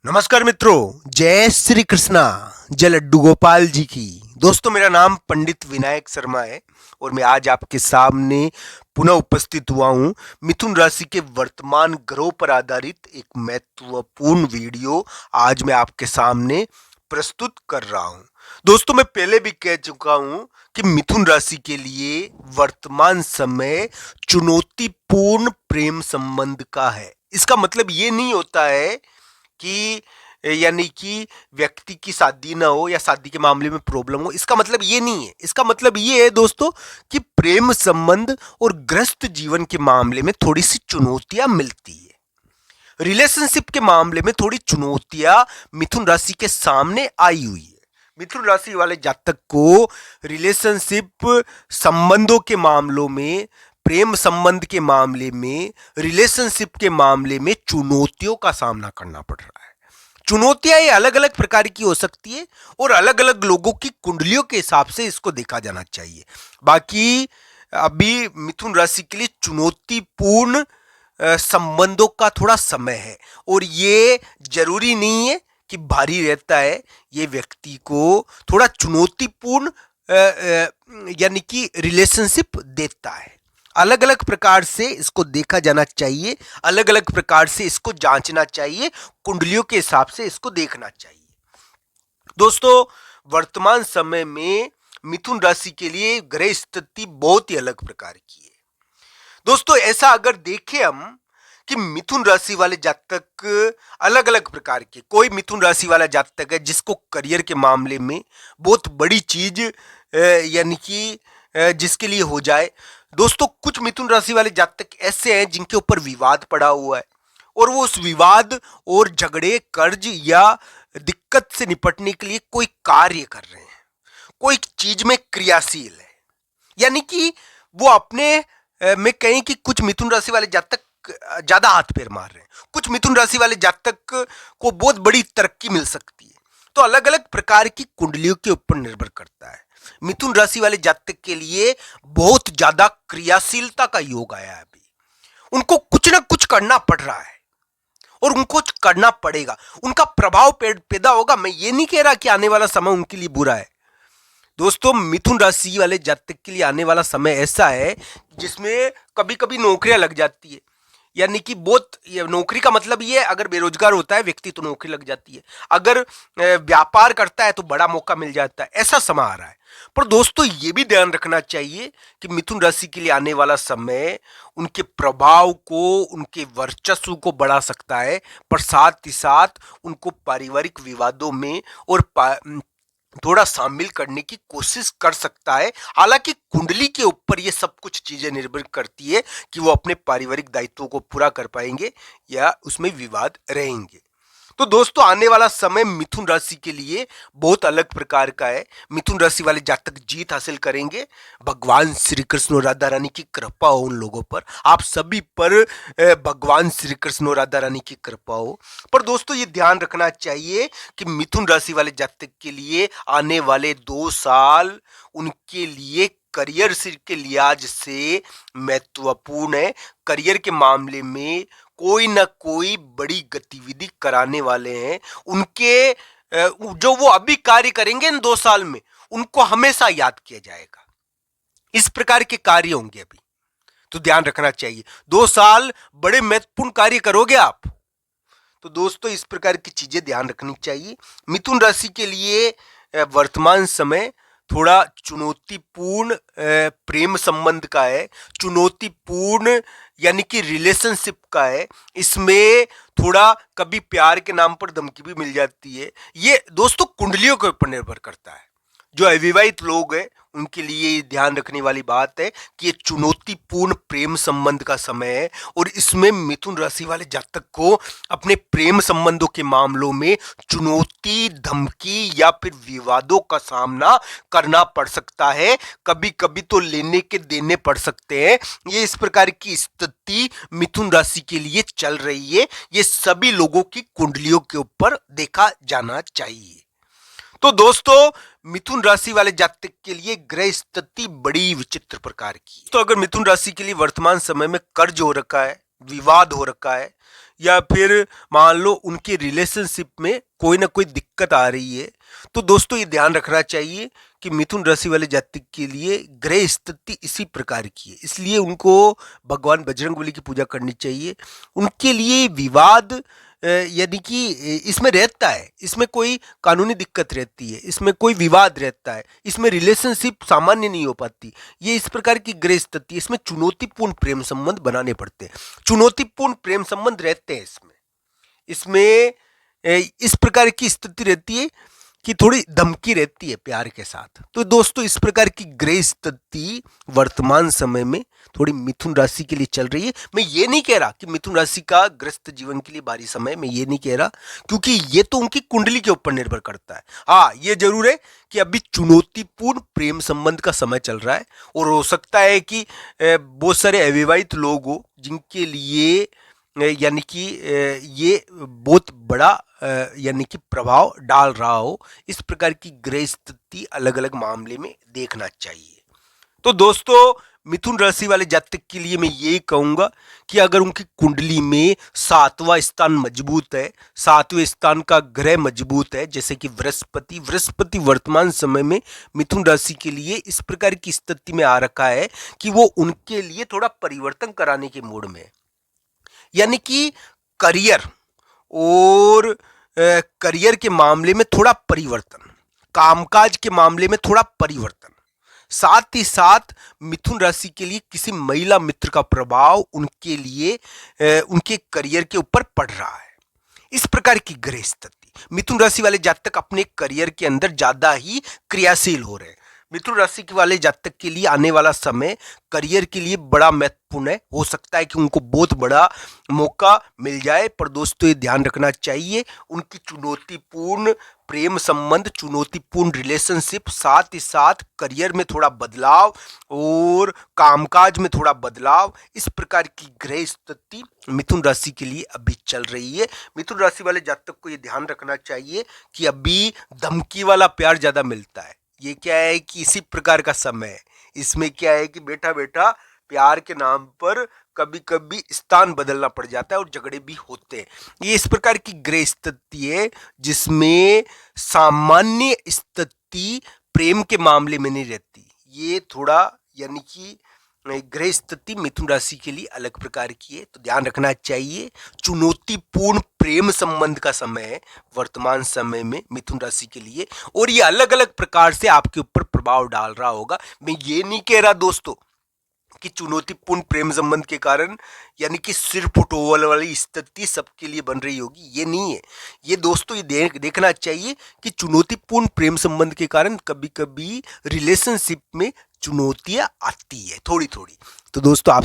नमस्कार मित्रों, जय श्री कृष्णा। जय लड्डू गोपाल जी की। दोस्तों, मेरा नाम पंडित विनायक शर्मा है और मैं आज आपके सामने पुनः उपस्थित हुआ हूं मिथुन राशि के वर्तमान ग्रहों पर आधारित एक महत्वपूर्ण वीडियो आज मैं आपके सामने प्रस्तुत कर रहा हूं। दोस्तों, मैं पहले भी कह चुका हूं कि मिथुन राशि के लिए वर्तमान समय चुनौतीपूर्ण प्रेम संबंध का है। इसका मतलब ये नहीं होता है कि यानी कि व्यक्ति की शादी ना हो या शादी के मामले में प्रॉब्लम हो। इसका मतलब ये नहीं है। इसका मतलब ये है दोस्तों कि प्रेम संबंध और ग्रस्त जीवन के मामले में थोड़ी सी चुनौतियां मिलती है। रिलेशनशिप के मामले में थोड़ी चुनौतियां मिथुन राशि के सामने आई हुई है। मिथुन राशि वाले जातक को रिलेशनशिप संबंधों के मामलों में, प्रेम संबंध के मामले में, रिलेशनशिप के मामले में चुनौतियों का सामना करना पड़ रहा है। चुनौतियां ये अलग अलग प्रकार की हो सकती है और अलग अलग लोगों की कुंडलियों के हिसाब से इसको देखा जाना चाहिए। बाकी अभी मिथुन राशि के लिए चुनौतीपूर्ण संबंधों का थोड़ा समय है और ये जरूरी नहीं है कि भारी रहता है। ये व्यक्ति को थोड़ा चुनौतीपूर्ण यानी कि रिलेशनशिप देता है। अलग अलग प्रकार से इसको देखा जाना चाहिए, अलग अलग प्रकार से इसको जांचना चाहिए, कुंडलियों के हिसाब से इसको देखना चाहिए। दोस्तों, वर्तमान समय में मिथुन राशि के लिए ग्रह स्थिति बहुत ही अलग प्रकार की है। दोस्तों, ऐसा अगर देखें हम कि मिथुन राशि वाले जातक अलग अलग प्रकार के, कोई मिथुन राशि वाला जातक है जिसको करियर के मामले में बहुत बड़ी चीज यानी कि जिसके लिए हो जाए। दोस्तों, कुछ मिथुन राशि वाले जातक ऐसे हैं जिनके ऊपर विवाद पड़ा हुआ है और वो उस विवाद और झगड़े, कर्ज या दिक्कत से निपटने के लिए कोई कार्य कर रहे हैं, कोई चीज में क्रियाशील है। यानी कि वो अपने में कहें कि कुछ मिथुन राशि वाले जातक ज्यादा हाथ पैर मार रहे हैं, कुछ मिथुन राशि वाले जातक को बहुत बड़ी तरक्की मिल सकती है। तो अलग अलग प्रकार की कुंडलियों के ऊपर निर्भर करता है। मिथुन राशि वाले जातक के लिए बहुत ज्यादा क्रियाशीलता का योग आया है। अभी उनको कुछ ना कुछ करना पड़ रहा है और उनको करना पड़ेगा। उनका प्रभाव पैदा होगा। मैं ये नहीं कह रहा कि आने वाला समय उनके लिए बुरा है। दोस्तों, मिथुन राशि वाले जातक के लिए आने वाला समय ऐसा है जिसमें कभी कभी नौकरियां लग जाती है। यानी कि बहुत, नौकरी का मतलब ये है, अगर बेरोजगार होता है व्यक्ति तो नौकरी लग जाती है, अगर व्यापार करता है तो बड़ा मौका मिल जाता है। ऐसा समय आ रहा है। पर दोस्तों, ये भी ध्यान रखना चाहिए कि मिथुन राशि के लिए आने वाला समय उनके प्रभाव को, उनके वर्चस्व को बढ़ा सकता है, पर साथ ही साथ उनको पारिवारिक विवादों में और थोड़ा शामिल करने की कोशिश कर सकता है। हालांकि कुंडली के ऊपर ये सब कुछ चीजें निर्भर करती है कि वो अपने पारिवारिक दायित्वों को पूरा कर पाएंगे या उसमें विवाद रहेंगे। तो दोस्तों, आने वाला समय मिथुन राशि के लिए बहुत अलग प्रकार का है। मिथुन राशि वाले जातक जीत हासिल करेंगे। भगवान श्री कृष्ण और राधा रानी की कृपा हो उन लोगों पर, आप सभी पर भगवान श्री कृष्ण और राधा रानी की कृपा हो। पर दोस्तों, ये ध्यान रखना चाहिए कि मिथुन राशि वाले जातक के लिए आने वाले 2 साल उनके लिए करियर के लिहाज से महत्वपूर्ण है। करियर के मामले में कोई ना कोई बड़ी गतिविधि कराने वाले हैं। उनके जो वो अभी कार्य करेंगे इन 2 साल में, उनको हमेशा याद किया जाएगा। इस प्रकार के कार्य होंगे अभी, तो ध्यान रखना चाहिए। 2 साल बड़े महत्वपूर्ण कार्य करोगे आप। तो दोस्तों, इस प्रकार की चीजें ध्यान रखनी चाहिए। मिथुन राशि के लिए वर्तमान समय थोड़ा चुनौतीपूर्ण प्रेम संबंध का है, चुनौतीपूर्ण यानी कि रिलेशनशिप का है। इसमें थोड़ा कभी प्यार के नाम पर धमकी भी मिल जाती है। ये दोस्तों कुंडलियों के ऊपर निर्भर करता है। जो अविवाहित लोग हैं उनके लिए ध्यान रखने वाली बात है कि ये चुनौतीपूर्ण प्रेम संबंध का समय है और इसमें मिथुन राशि वाले जातक को अपने प्रेम संबंधों के मामलों में चुनौती, धमकी या फिर विवादों का सामना करना पड़ सकता है। कभी कभी तो लेने के देने पड़ सकते हैं। ये इस प्रकार की स्थिति मिथुन राशि के लिए चल रही है। ये सभी लोगों की कुंडलियों के ऊपर देखा जाना चाहिए। तो दोस्तों, मिथुन राशि वाले जातक के लिए ग्रह स्थिति बड़ी विचित्र प्रकार की है। तो अगर मिथुन राशि के लिए वर्तमान समय में कर्ज हो रखा है, विवाद हो रखा है या फिर मान लो उनके रिलेशनशिप में कोई ना कोई दिक्कत आ रही है, तो दोस्तों ये ध्यान रखना चाहिए कि मिथुन राशि वाले जातक के लिए ग्रह स्थिति इसी प्रकार की है, इसलिए उनको भगवान बजरंगबली की पूजा करनी चाहिए। उनके लिए विवाद यानी कि इसमें रहता है, इसमें कोई कानूनी दिक्कत रहती है, इसमें कोई विवाद रहता है, इसमें रिलेशनशिप सामान्य नहीं हो पाती। ये इस प्रकार की ग्रह स्थिति, इसमें चुनौतीपूर्ण प्रेम संबंध बनाने पड़ते हैं, चुनौतीपूर्ण प्रेम संबंध रहते हैं इसमें। इसमें इस प्रकार की स्थिति रहती है कि थोड़ी धमकी रहती है प्यार के साथ। तो दोस्तों इस प्रकार की ग्रह स्थिति वर्तमान समय में थोड़ी मिथुन राशि के लिए चल रही है। मैं ये नहीं कह रहा कि मिथुन राशि का ग्रस्त जीवन के लिए भारी समय, मैं ये नहीं कह रहा, क्योंकि ये तो उनकी कुंडली के ऊपर निर्भर करता है। हाँ, ये जरूर है कि अभी चुनौतीपूर्ण प्रेम संबंध का समय चल रहा है, और हो सकता है कि बहुत सारे अविवाहित लोग हो जिनके लिए यानी कि ये बहुत बड़ा यानी कि प्रभाव डाल रहा हो। इस प्रकार की ग्रह स्थिति अलग अलग मामले में देखना चाहिए। तो दोस्तों मिथुन राशि वाले जातक के लिए मैं यही कहूंगा कि अगर उनकी कुंडली में 7वां स्थान मजबूत है, 7वें स्थान का ग्रह मजबूत है, जैसे कि बृहस्पति वर्तमान समय में मिथुन राशि के लिए इस प्रकार की स्थिति में आ रखा है कि वो उनके लिए थोड़ा परिवर्तन कराने के मूड में है। यानी कि करियर और करियर के मामले में थोड़ा परिवर्तन, कामकाज के मामले में थोड़ा परिवर्तन, साथ ही साथ मिथुन राशि के लिए किसी महिला मित्र का प्रभाव उनके लिए उनके करियर के ऊपर पड़ रहा है। इस प्रकार की ग्रह स्थिति, मिथुन राशि वाले जातक अपने करियर के अंदर ज्यादा ही क्रियाशील हो रहे हैं। मिथुन राशि के वाले जातक के लिए आने वाला समय करियर के लिए बड़ा महत्वपूर्ण है। हो सकता है कि उनको बहुत बड़ा मौका मिल जाए, पर दोस्तों ये ध्यान रखना चाहिए उनकी चुनौतीपूर्ण प्रेम संबंध, चुनौतीपूर्ण रिलेशनशिप, साथ ही साथ करियर में थोड़ा बदलाव और कामकाज में थोड़ा बदलाव, इस प्रकार की ग्रह स्थिति मिथुन राशि के लिए अभी चल रही है। मिथुन राशि वाले जातक को ये ध्यान रखना चाहिए कि अभी धमकी वाला प्यार ज्यादा मिलता है। ये क्या है कि इसी प्रकार का समय है, इसमें क्या है कि बेटा बेटा प्यार के नाम पर कभी कभी स्थान बदलना पड़ जाता है और झगड़े भी होते हैं। ये इस प्रकार की ग्रह स्थिति है जिसमें सामान्य स्थिति प्रेम के मामले में नहीं रहती। ये थोड़ा यानी कि ग्रह स्थिति मिथुन राशि के लिए अलग प्रकार की है, तो ध्यान रखना चाहिए। चुनौतीपूर्ण प्रेम संबंध का समय है वर्तमान समय में मिथुन राशि के लिए, और ये अलग अलग प्रकार से आपके ऊपर प्रभाव डाल रहा होगा। मैं ये नहीं कह रहा दोस्तों कि चुनौतीपूर्ण प्रेम संबंध के कारण यानी कि सिर फुटोवल वाली स्थिति सबके लिए बन रही होगी, ये नहीं है। ये दोस्तों ये देखना चाहिए कि चुनौतीपूर्ण प्रेम संबंध के कारण कभी कभी रिलेशनशिप में चुनौतियां आती है थोड़ी थोड़ी। तो दोस्तों आप